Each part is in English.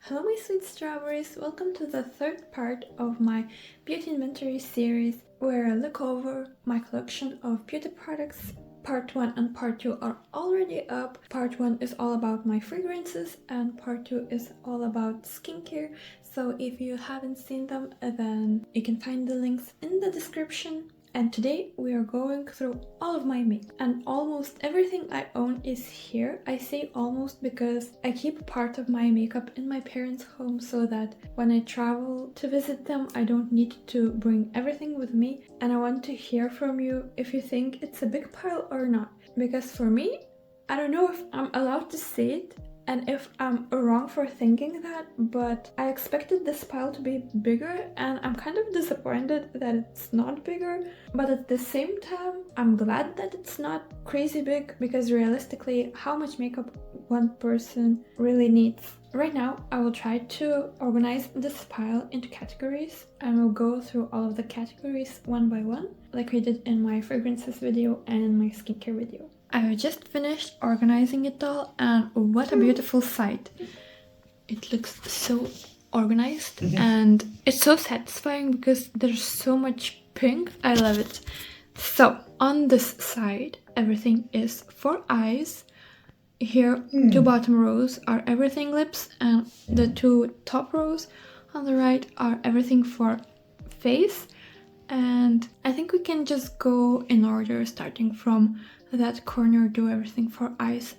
Hello my sweet strawberries, welcome to the third part of my beauty inventory series where I look over my collection of beauty products. Part 1 and part 2 are already up. Part 1 is all about my fragrances and part 2 is all about skincare. So if you haven't seen them, then you can find the links in the description. And today we are going through all of my makeup, and almost everything I own is here. I say almost because I keep part of my makeup in my parents' home so that when I travel to visit them I don't need to bring everything with me. And I want to hear from you if you think it's a big pile or not, because for me, I don't know if I'm allowed to say it and if I'm wrong for thinking that, but I expected this pile to be bigger and I'm kind of disappointed that it's not bigger. But at the same time, I'm glad that it's not crazy big, because realistically, how much makeup one person really needs? Right now, I will try to organize this pile into categories and we'll go through all of the categories one by one, like we did in my fragrances video and in my skincare video. I just finished organizing it all, and what a beautiful sight. It looks so organized and it's so satisfying because there's so much pink. I love it. So on this side, everything is for eyes. Here, two bottom rows are everything lips, and the two top rows on the right are everything for face. And I think we can just go in order, starting from that corner, do everything for eyes,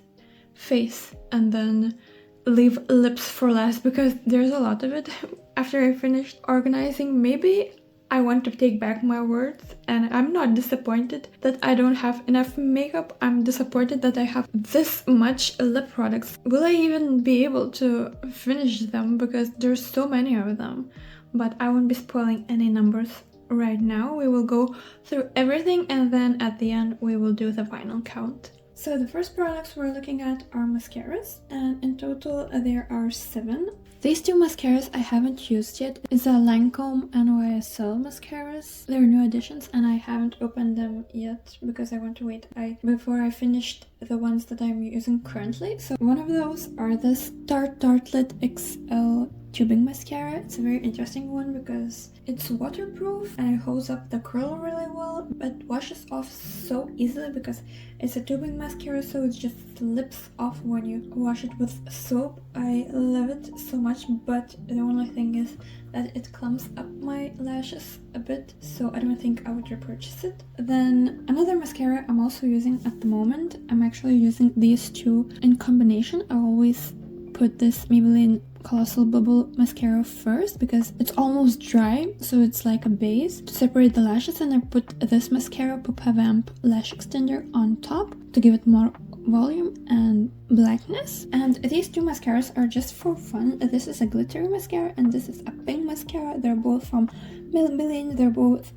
face, and then leave lips for last because there's a lot of it. After I finished organizing, maybe I want to take back my words, and I'm not disappointed that I don't have enough makeup. I'm disappointed that I have this much lip products. Will I even be able to finish them because there's so many of them? But I won't be spoiling any numbers right now. We will go through everything and then at the end we will do the final count. So the first products we're looking at are mascaras, and in total there are 7. These two mascaras I haven't used yet. It's a Lancome NYSL mascaras. They're new additions and I haven't opened them yet because I want to wait before I finished the ones that I'm using currently. So one of those are this Tartelette XL tubing mascara. It's a very interesting one because it's waterproof and it holds up the curl really well, but washes off so easily because it's a tubing mascara, so it just slips off when you wash it with soap. I love it so much, but the only thing is that it clumps up my lashes a bit, so I don't think I would repurchase it. Then another mascara I'm also using at the moment, I'm actually using these two in combination. I always put this Maybelline Colossal Bubble mascara first because it's almost dry, so it's like a base to separate the lashes, and I put this mascara Pupa Vamp lash extender on top to give it more volume and blackness. And these two mascaras are just for fun. This is a glittery mascara and this is a pink mascara. They're both from Maybelline. They're both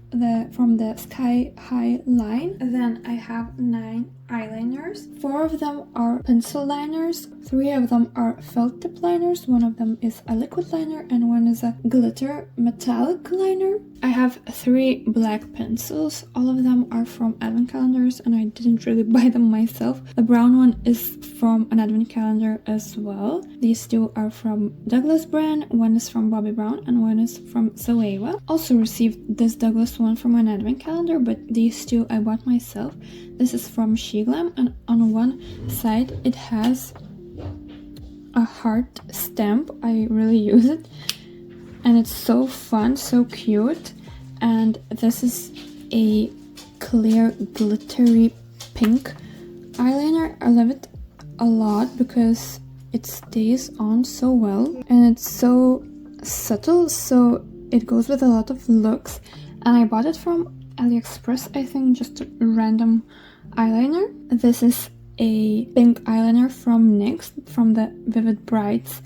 from the Sky High line. Then I have 9 eyeliners. 4 of them are pencil liners, 3 of them are felt tip liners, 1 of them is a liquid liner, and 1 is a glitter metallic liner. I have 3 black pencils. All of them are from advent calendars and I didn't really buy them myself. The brown one is from an advent calendar as well. These 2 are from Douglas brand, 1 is from Bobbi Brown and 1 is from Zoeva. Also received this Douglas one from an advent calendar, but these 2 I bought myself. This is from Sheglam, and on one side it has a heart stamp. I really use it and it's so fun, so cute. And this is a clear glittery pink eyeliner. I love it a lot because it stays on so well and it's so subtle, so it goes with a lot of looks. And I bought it from AliExpress, I think, just a random eyeliner. This is a pink eyeliner from NYX, from the Vivid Brights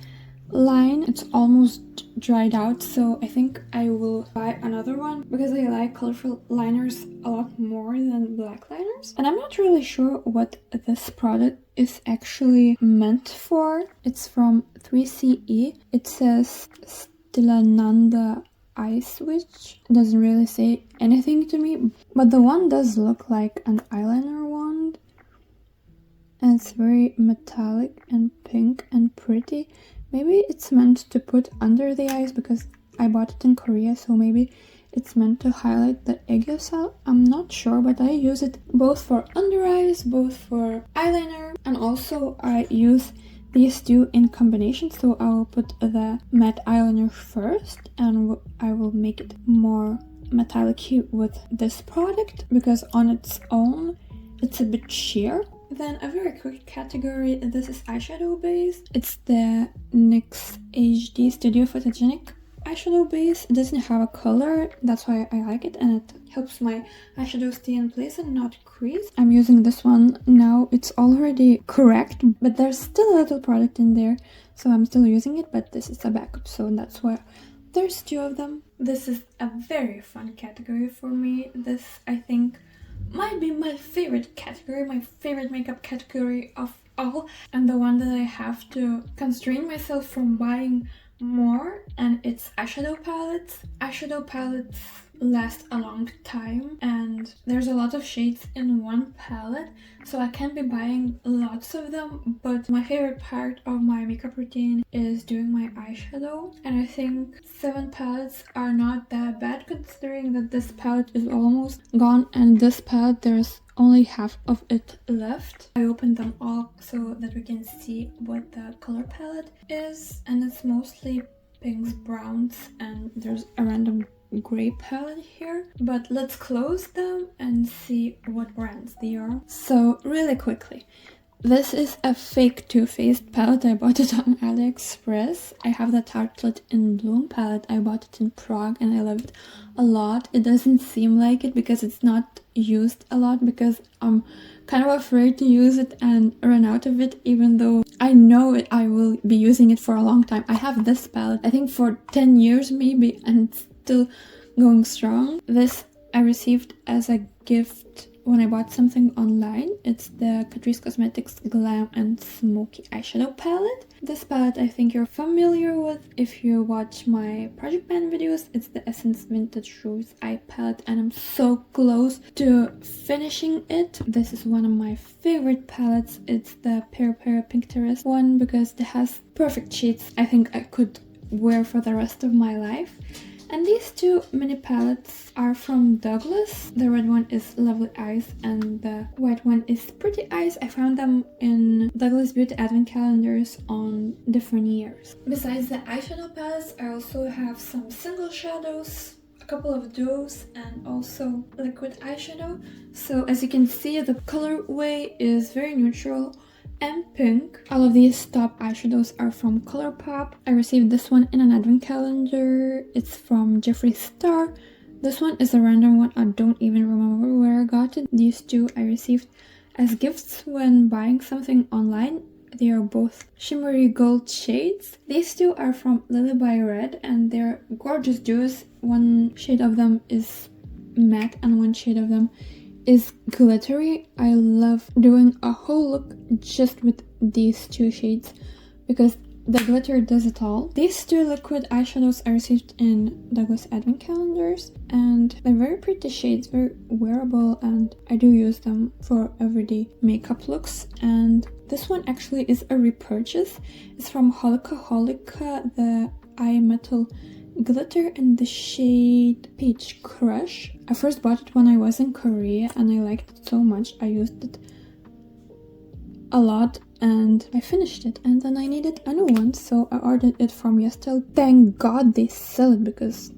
line. It's almost dried out, so I think I will buy another one because I like colorful liners a lot more than black liners. And I'm not really sure what this product is actually meant for. It's from 3CE. It says Stilananda Eye Switch. It doesn't really say anything to me, but the one does look like an eyeliner wand and it's very metallic and pink and pretty. Maybe it's meant to put under the eyes because I bought it in Korea, so maybe it's meant to highlight the aegyo cell. I'm not sure, but I use it both for under eyes, both for eyeliner, and also I use these two in combination. So I will put the matte eyeliner first and I will make it more metallic with this product because on its own it's a bit sheer. Then a very quick category, this is eyeshadow base. It's the NYX HD Studio Photogenic eyeshadow base. It doesn't have a color, that's why I like it, and it helps my eyeshadow stay in place and not crease. I'm using this one now. It's already correct, but there's still a little product in there, so I'm still using it, but this is a backup, so that's why there's two of them. This is a very fun category for me. This, I think, might be my favorite category, my favorite makeup category of all, and the one that I have to constrain myself from buying more, and it's eyeshadow palettes. Eyeshadow palettes last a long time and there's a lot of shades in one palette, so I can be buying lots of them, but my favorite part of my makeup routine is doing my eyeshadow, and I think 7 palettes are not that bad considering that this palette is almost gone and this palette there's only half of it left. I opened them all so that we can see what the color palette is, and it's mostly pinks, browns, and there's a random gray palette here, but let's close them and see what brands they are. So really quickly, this is a fake Too Faced palette. I bought it on AliExpress. I have the Tartlet in Bloom palette. I bought it in Prague and I love it a lot. It doesn't seem like it because it's not used a lot, because I'm kind of afraid to use it and run out of it, even though I know it, I will be using it for a long time. I have this palette, I think for 10 years maybe, and it's still going strong. This I received as a gift when I bought something online. It's the Catrice Cosmetics Glam and Smoky Eyeshadow Palette. This palette I think you're familiar with if you watch my Project Pan videos. It's the Essence Vintage Rose Eye Palette and I'm so close to finishing it. This is one of my favorite palettes. It's the Pear Pinkstrawberrydiaries one because it has perfect shades I think I could wear for the rest of my life. And these two mini palettes are from Douglas. The red one is Lovely Eyes and the white one is Pretty Eyes. I found them in Douglas Beauty advent calendars on different years. Besides the eyeshadow palettes, I also have some single shadows, a couple of duos, and also liquid eyeshadow. So as you can see, the colorway is very neutral and pink. All of these top eyeshadows are from Colourpop. I received this one in an advent calendar. It's from Jeffree Star. This one is a random one. I don't even remember where I got it. These two I received as gifts when buying something online. They are both shimmery gold shades. These two are from Lily by Red and they're gorgeous duos. One shade of them is matte and one shade of them is glittery. I love doing a whole look just with these two shades because the glitter does it all. These two liquid eyeshadows I received in Douglas advent calendars and they're very pretty shades, very wearable, and I do use them for everyday makeup looks. And this one actually is a repurchase. It's from Holika, the eye metal glitter in the shade Peach Crush. I first bought it when I was in Korea and I liked it so much. I used it a lot and I finished it, and then I needed a new one, so I ordered it from Yestel. Thank God they sell it because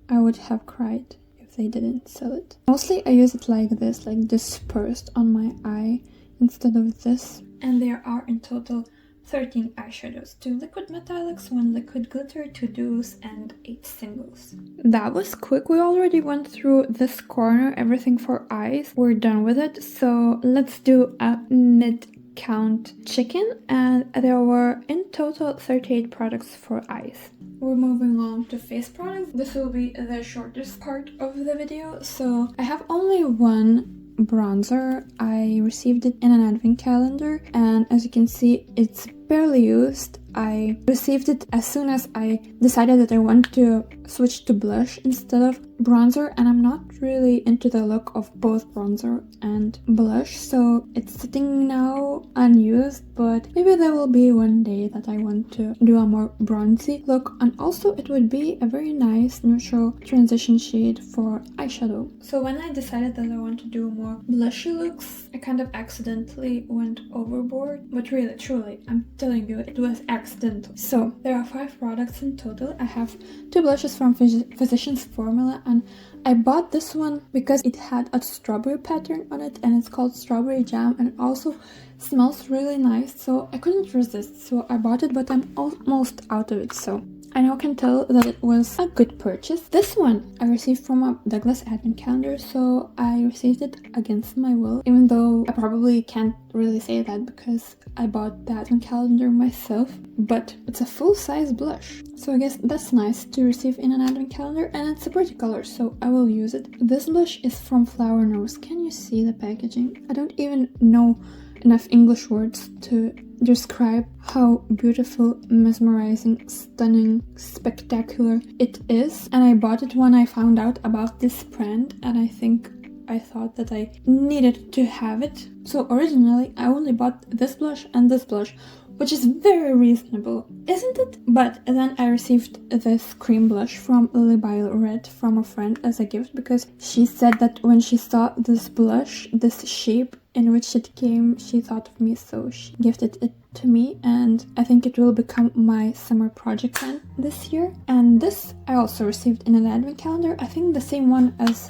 I would have cried if they didn't sell it. Mostly I use it like this, like dispersed on my eye instead of this. And there are in total 13 eyeshadows, 2 liquid metallics, 1 liquid glitter, 2 duos, and 8 singles. That was quick. We already went through this corner, everything for eyes. We're done with it, so let's do a mid-count chicken. And there were in total 38 products for eyes. We're moving on to face products. This will be the shortest part of the video, so I have only one bronzer. I received it in an advent calendar and as you can see it's barely used. I received it as soon as I decided that I want to switch to blush instead of bronzer, and I'm not really into the look of both bronzer and blush, so it's sitting now unused, but maybe there will be one day that I want to do a more bronzy look, and also it would be a very nice neutral transition shade for eyeshadow. So when I decided that I want to do more blushy looks, I kind of accidentally went overboard, but really, truly, I'm telling you, it was accidental. So there are 5 products in total. I have 2 blushes from Physicians Formula, and I bought this one because it had a strawberry pattern on it, and it's called Strawberry Jam, and it also smells really nice, so I couldn't resist, so I bought it, but I'm almost out of it, so I now can tell that it was a good purchase. This one I received from a Douglas advent calendar, so I received it against my will, even though I probably can't really say that because I bought the advent calendar myself, but it's a full-size blush, so I guess that's nice to receive in an advent calendar, and it's a pretty color, so I will use it. This blush is from Flower Nose. Can you see the packaging? I don't even know enough English words to describe how beautiful, mesmerizing, stunning, spectacular it is, and I bought it when I found out about this brand, and I thought that I needed to have it. So originally I only bought this blush and this blush, which is very reasonable, isn't it? But then I received this cream blush from Lily by Red from a friend as a gift, because she said that when she saw this blush, this shape in which it came, she thought of me, so she gifted it to me, and I think it will become my summer project pen this year. And this I also received in an advent calendar, I think the same one as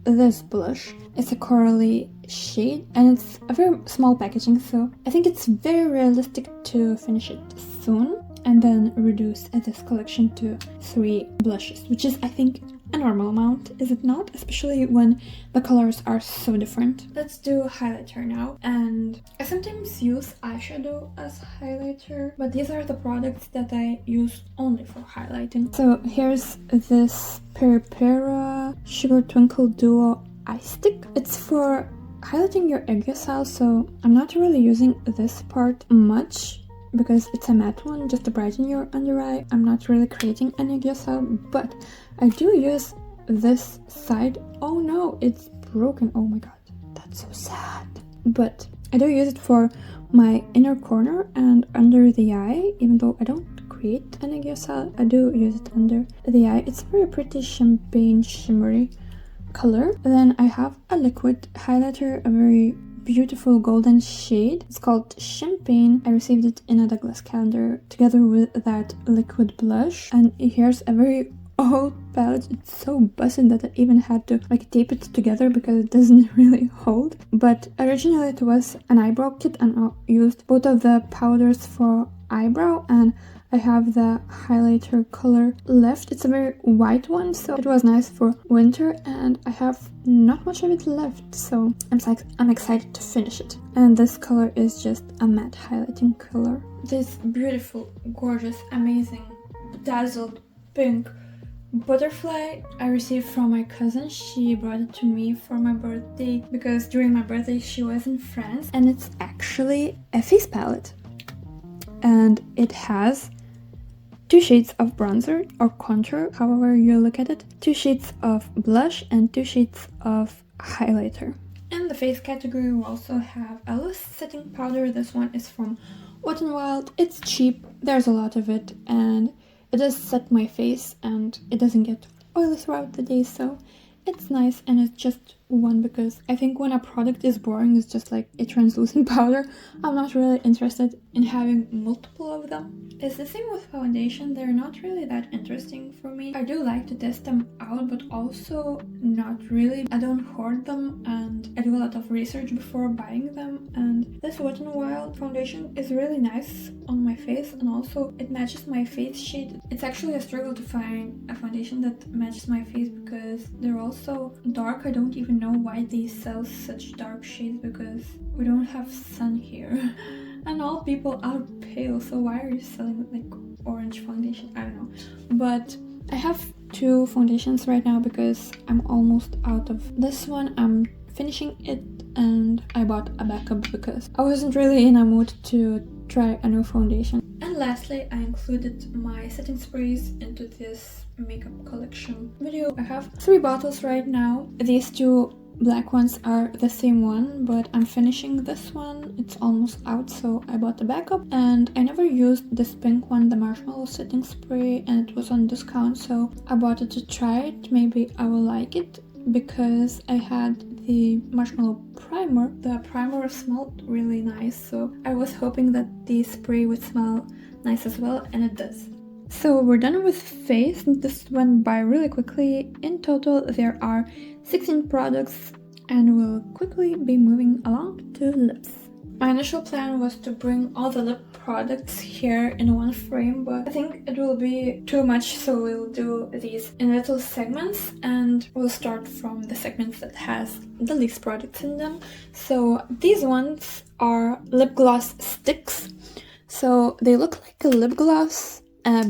this blush. It's a corally shade, and it's a very small packaging, so I think it's very realistic to finish it soon and then reduce this collection to 3 blushes, which is, I think, a normal amount, is it not? Especially when the colors are so different. Let's do highlighter now, and I sometimes use eyeshadow as highlighter, but these are the products that I use only for highlighting. So here's this Peripera Sugar Twinkle Duo Eye Stick. It's for highlighting your aegyo, so I'm not really using this part much because it's a matte one just to brighten your under eye. I'm not really creating an aegyo, but I do use this side. Oh no, it's broken. Oh my god, that's so sad. But I do use it for my inner corner and under the eye, even though I don't create an aegyo, I do use it under the eye. It's a very pretty champagne shimmery color. Then I have a liquid highlighter, a very beautiful golden shade. It's called Champagne. I received it in a Douglas calendar together with that liquid blush, and here's a very old palette. It's so busted that I even had to tape it together because it doesn't really hold. But originally it was an eyebrow kit, and I used both of the powders for eyebrow, and I have the highlighter color left. It's a very white one, so it was nice for winter, and I have not much of it left, so I'm excited to finish it. And this color is just a matte highlighting color. This beautiful, gorgeous, amazing, dazzled pink butterfly I received from my cousin. She brought it to me for my birthday because during my birthday she was in France, and it's actually a face palette, and it has 2 shades of bronzer or contour, however you look at it, 2 shades of blush, and 2 shades of highlighter. In the face category we also have a loose setting powder. This one is from Wet n Wild. It's cheap, there's a lot of it, and it does set my face and it doesn't get oily throughout the day, so it's nice. And it's just one, because I think when a product is boring, it's just like a translucent powder. I'm not really interested in having multiple of them. It's the same with foundation. They're not really that interesting for me. I do like to test them out, but also not really. I don't hoard them, and I do a lot of research before buying them. And this Wet n Wild foundation is really nice on my face, and also it matches my face shade. It's actually a struggle to find a foundation that matches my face because they're all so dark. I don't even know why they sell such dark shades, because we don't have sun here and all people are pale, so why are you selling orange foundation? I don't know. But I have 2 foundations right now because I'm almost out of this one. I'm finishing it, and I bought a backup because I wasn't really in a mood to try a new foundation. And lastly, I included my setting sprays into this makeup collection video. I have 3 bottles right now. These 2 black ones are the same one, but I'm finishing this one. It's almost out, so I bought the backup. And I never used this pink one, the marshmallow setting spray, and it was on discount, so I bought it to try it. Maybe I will like it, because I had the marshmallow primer. The primer smelled really nice, so I was hoping that the spray would smell nice as well, and it does. So we're done with face. This went by really quickly. In total, there are 16 products, and we'll quickly be moving along to lips. My initial plan was to bring all the lip products here in one frame, but I think it will be too much, so we'll do these in little segments, and we'll start from the segments that has the least products in them. So these ones are lip gloss sticks. So they look like a lip gloss,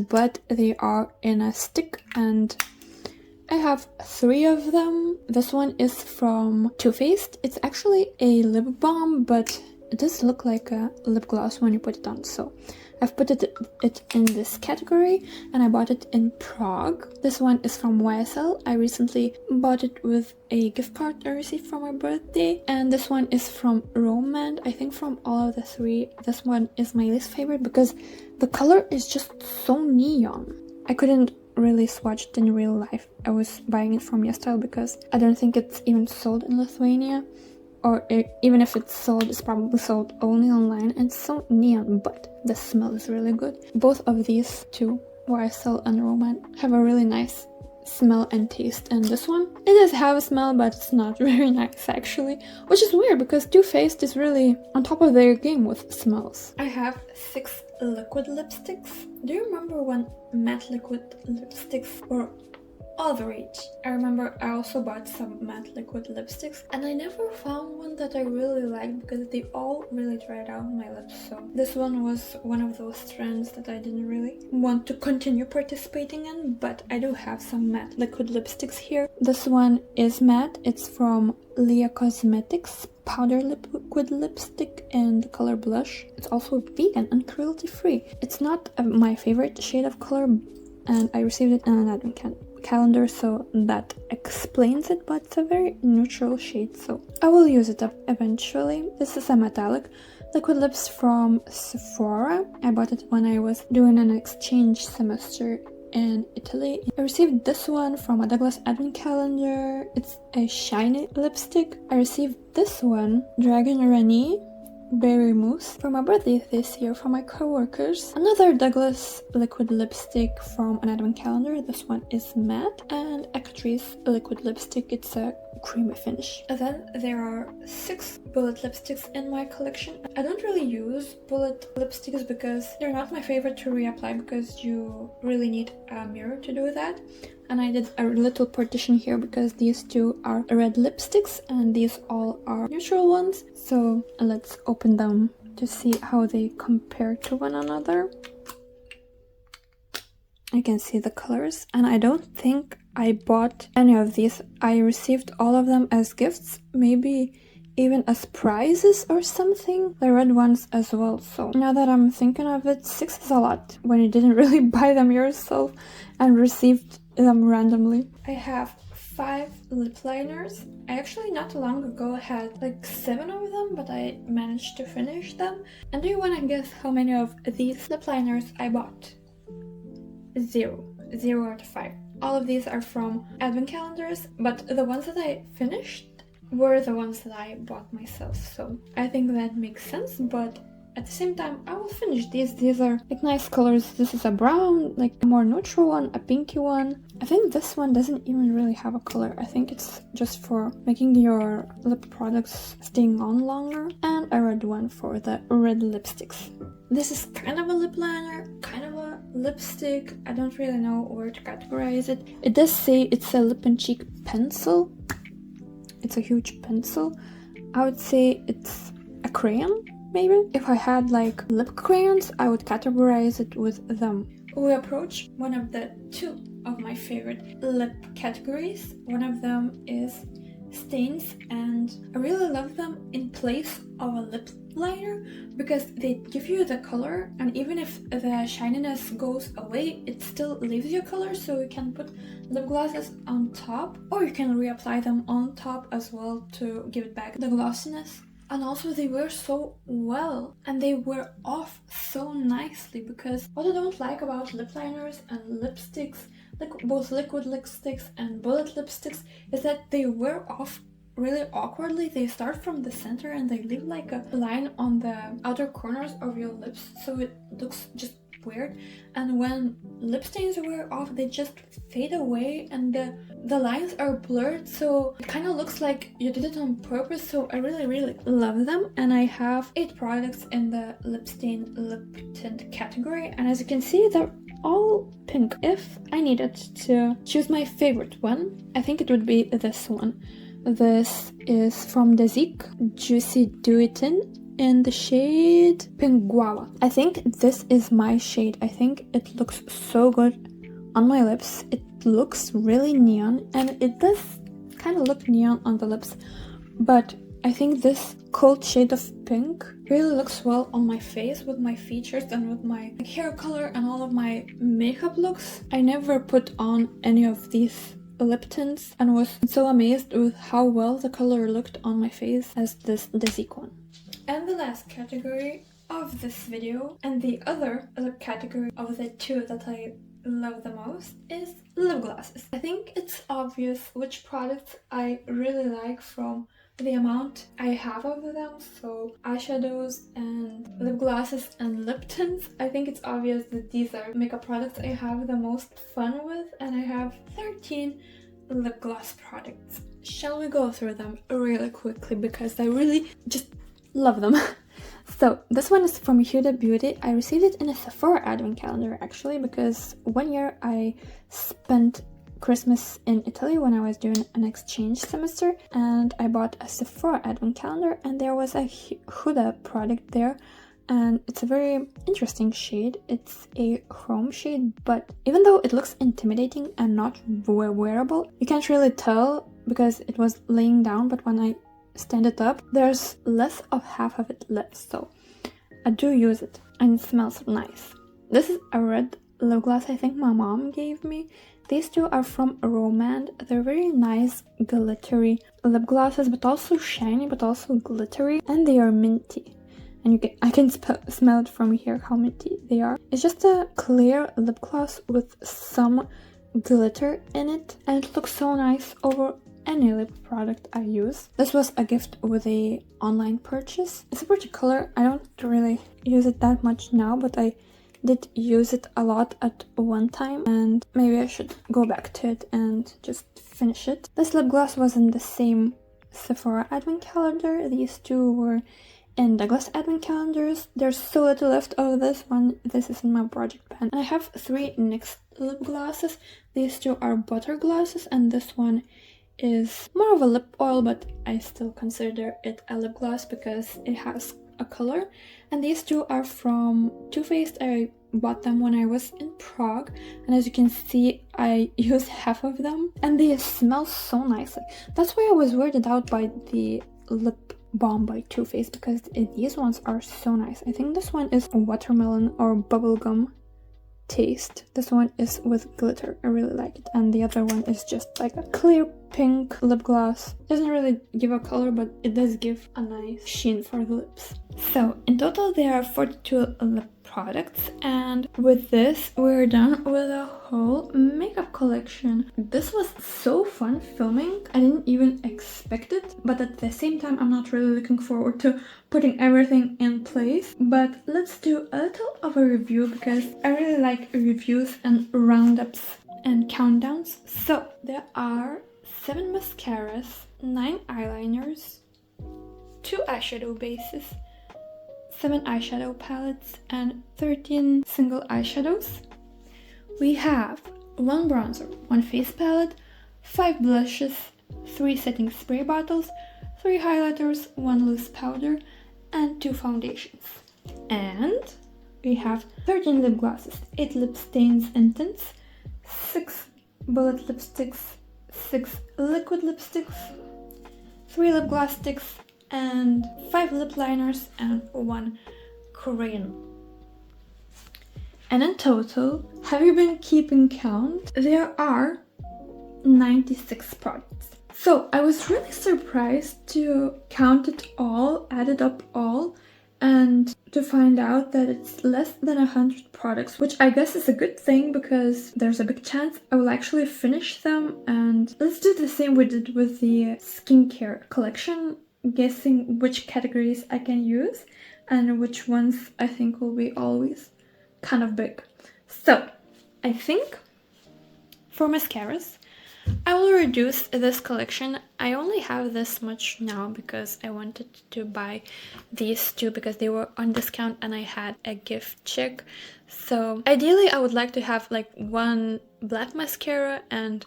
but they are in a stick, and I have 3 of them. This one is from Too Faced. It's actually a lip balm, but it does look like a lip gloss when you put it on, so I've put it in this category, and I bought it in Prague. This one is from YSL. I recently bought it with a gift card I received for my birthday. And this one is from Romand. I think from all of the 3, this one is my least favorite because the color is just so neon. I couldn't really swatch it in real life. I was buying it from YesStyle because I don't think it's even sold in Lithuania. Or even if it's sold, it's probably sold only online, and it's so neon, but the smell is really good. Both of these 2, YSL and Roman, have a really nice smell and taste, and this one, it does have a smell, but it's not very nice actually, which is weird because Too Faced is really on top of their game with smells. I have 6 liquid lipsticks. Do you remember when matte liquid lipsticks were all the rage? I remember I also bought some matte liquid lipsticks, and I never found one that I really liked because they all really dried out on my lips, so this one was one of those trends that I didn't really want to continue participating in, but I do have some matte liquid lipsticks here. This one is matte. It's from Leah Cosmetics powder liquid lipstick in the color Blush. It's also vegan and cruelty free. It's not my favorite shade of color, and I received it in an advent calendar, so that explains it, but it's a very neutral shade, so I will use it up eventually. This is a metallic liquid lips from Sephora. I bought it when I was doing an exchange semester in Italy. I received this one from a Douglas advent calendar. It's a shiny lipstick. I received this one, Dragon Rani Berry Mousse, for my birthday this year from my co-workers. Another Douglas liquid lipstick from an advent calendar. This one is matte, and a Catrice liquid lipstick. It's a creamy finish. And then there are 6 bullet lipsticks in my collection. I don't really use bullet lipsticks because they're not my favorite to reapply, because you really need a mirror to do that. And I did a little partition here because these 2 are red lipsticks and these all are neutral ones. So let's open them to see how they compare to one another. I can see the colors, and I don't think I bought any of these. I received all of them as gifts, maybe even as prizes or something. The red ones as well. So now that I'm thinking of it, 6 is a lot when you didn't really buy them yourself and received them randomly. I have 5 lip liners. I actually not long ago had like 7 of them, but I managed to finish them. And do you want to guess how many of these lip liners I bought? 0 out of 5. All of these are from advent calendars, but the ones that I finished were the ones that I bought myself, so I think that makes sense. But at the same time, I will finish these. These are like nice colors. This is a brown, like a more neutral one, a pinky one. I think this one doesn't even really have a color. I think it's just for making your lip products staying on longer. And a red one for the red lipsticks. This is kind of a lip liner, kind of a lipstick. I don't really know where to categorize it. It does say it's a lip and cheek pencil. It's a huge pencil. I would say it's a crayon, maybe. If I had like lip crayons, I would categorize it with them. We approach one of the 2 of my favorite lip categories. One of them is stains, and I really love them in place of a lip liner because they give you the color, and even if the shininess goes away, it still leaves you color, so you can put lip glosses on top, or you can reapply them on top as well to give it back the glossiness. And also they wear so well, and they wear off so nicely, because what I don't like about lip liners and lipsticks, like both liquid lipsticks and bullet lipsticks, is that they wear off really awkwardly. They start from the center and they leave like a line on the outer corners of your lips, so it looks just weird. And when lip stains wear off, they just fade away and the lines are blurred, so it kind of looks like you did it on purpose. So I really love them, and I have 8 products in the lip stain lip tint category, and as you can see, they're all pink. If I needed to choose my favorite one, I think it would be this one. This is from the Zik Juicy Dewy Tint in the shade Pink Guava. I think this is my shade. I think it looks so good on my lips. It looks really neon, and it does kind of look neon on the lips, but I think this cold shade of pink really looks well on my face with my features and with my hair color and all of my makeup looks. I never put on any of these lip tints and was so amazed with how well the color looked on my face as the Zik one. And the last category of this video, and the other lip category of the 2 that I love the most, is lip glosses. I think it's obvious which products I really like from the amount I have of them. So eyeshadows and lip glosses and lip tints, I think it's obvious that these are makeup products I have the most fun with, and I have 13 lip gloss products. Shall we go through them really quickly, because I really just love them. So this one is from Huda Beauty. I received it in a Sephora advent calendar actually, because one year I spent Christmas in Italy when I was doing an exchange semester, and I bought a Sephora advent calendar, and there was a Huda product there, and it's a very interesting shade. It's a chrome shade, but even though it looks intimidating and not wearable, you can't really tell because it was laying down, but when I stand it up, there's less of half of it left, so I do use it, and it smells nice. This is a red lip gloss I think my mom gave me. These 2 are from Romand. They're very nice glittery lip glosses, but also shiny, but also glittery, and they are minty. And I can smell it from here how minty they are. It's just a clear lip gloss with some glitter in it, and it looks so nice over any lip product I use. This was a gift with a online purchase. It's a pretty color. I don't really use it that much now, but I did use it a lot at one time, and maybe I should go back to it and just finish it. This lip gloss was in the same Sephora advent calendar. These 2 were in Douglas advent calendars. There's so little left of this one. This is in my project pan. And I have 3 NYX lip glosses. These 2 are butter glosses, and this one is more of a lip oil, but I still consider it a lip gloss because it has a color. And these 2 are from Too Faced. I bought them when I was in Prague, and as you can see, I used half of them, and they smell so nicely. That's why I was weirded out by the lip balm by Too Faced, because these ones are so nice. I think this one is watermelon or bubblegum taste. This one is with glitter. I really like it. And the other one is just like a clear pink lip gloss. Doesn't really give a color, but it does give a nice sheen for the lips. So in total there are 42 lip products, and with this we're done with a whole makeup collection. This was so fun filming. I didn't even expect it, but at the same time I'm not really looking forward to putting everything in place. But let's do a little of a review, because I really like reviews and roundups and countdowns. So there are 7 mascaras, 9 eyeliners, 2 eyeshadow bases, 7 eyeshadow palettes, and 13 single eyeshadows. We have 1 bronzer, 1 face palette, 5 blushes, 3 setting spray bottles, 3 highlighters, 1 loose powder, and 2 foundations. And we have 13 lip glosses, 8 lip stains and tints, 6 bullet lipsticks, 6 liquid lipsticks, 3 lip gloss sticks, and 5 lip liners, and 1 crayon. And in total, have you been keeping count? There are 96 products. So I was really surprised to count it all, add it up all, and to find out that it's less than 100 products, which I guess is a good thing because there's a big chance I will actually finish them. And let's do the same we did with the skincare collection, guessing which categories I can use and which ones I think will be always kind of big. So I think for mascaras, I will reduce this collection. I only have this much now because I wanted to buy these two because they were on discount and I had a gift check. So ideally I would like to have like 1 black mascara and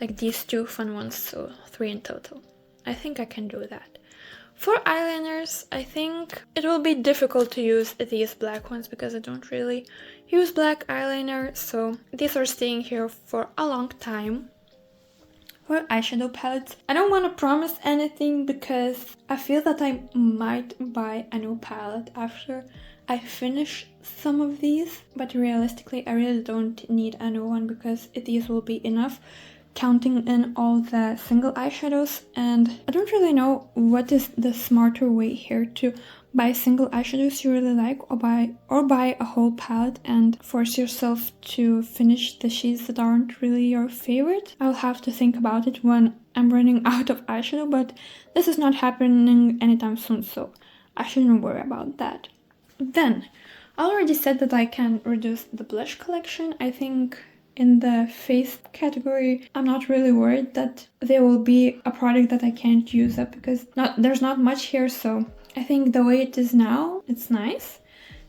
like these 2 fun ones, so 3 in total. I think I can do that. For eyeliners, I think it will be difficult to use these black ones because I don't really use black eyeliner, so these are staying here for a long time. For eyeshadow palettes, I don't want to promise anything because I feel that I might buy a new palette after I finish some of these, but realistically I really don't need a new one because these will be enough, counting in all the single eyeshadows. And I don't really know what is the smarter way here, to buy single eyeshadows you really like or buy a whole palette and force yourself to finish the shades that aren't really your favorite. I'll have to think about it when I'm running out of eyeshadow, but this is not happening anytime soon, so I shouldn't worry about that. Then, I already said that I can reduce the blush collection. I think in the face category, I'm not really worried that there will be a product that I can't use up because there's not much here, so I think the way it is now, it's nice.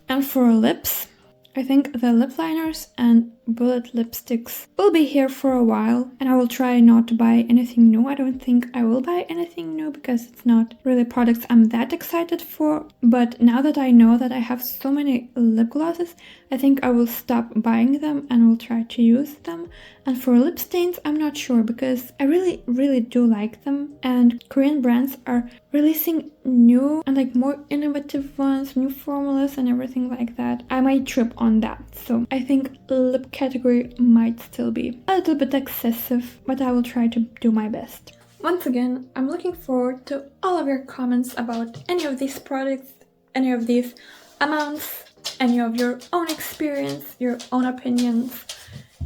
And for lips, I think the lip liners and bullet lipsticks will be here for a while, and I will try not to buy anything new. I don't think I will buy anything new because it's not really products I'm that excited for. But now that I know that I have so many lip glosses, I think I will stop buying them and will try to use them. And for lip stains, I'm not sure because I really do like them, and Korean brands are releasing new and like more innovative ones, new formulas and everything like that. I might trip on that, so I think lip category might still be a little bit excessive, but I will try to do my best. Once again, I'm looking forward to all of your comments about any of these products, any of these amounts, any of your own experience, your own opinions,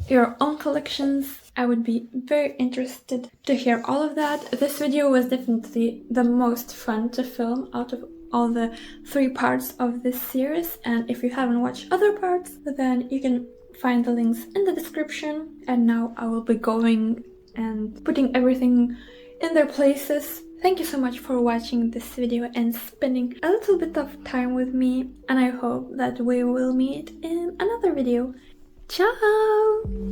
your own collections. I would be very interested to hear all of that. This video was definitely the most fun to film out of all the 3 parts of this series, and if you haven't watched other parts, then you can find the links in the description. And now I will be going and putting everything in their places. Thank you so much for watching this video and spending a little bit of time with me, and I hope that we will meet in another video. Ciao!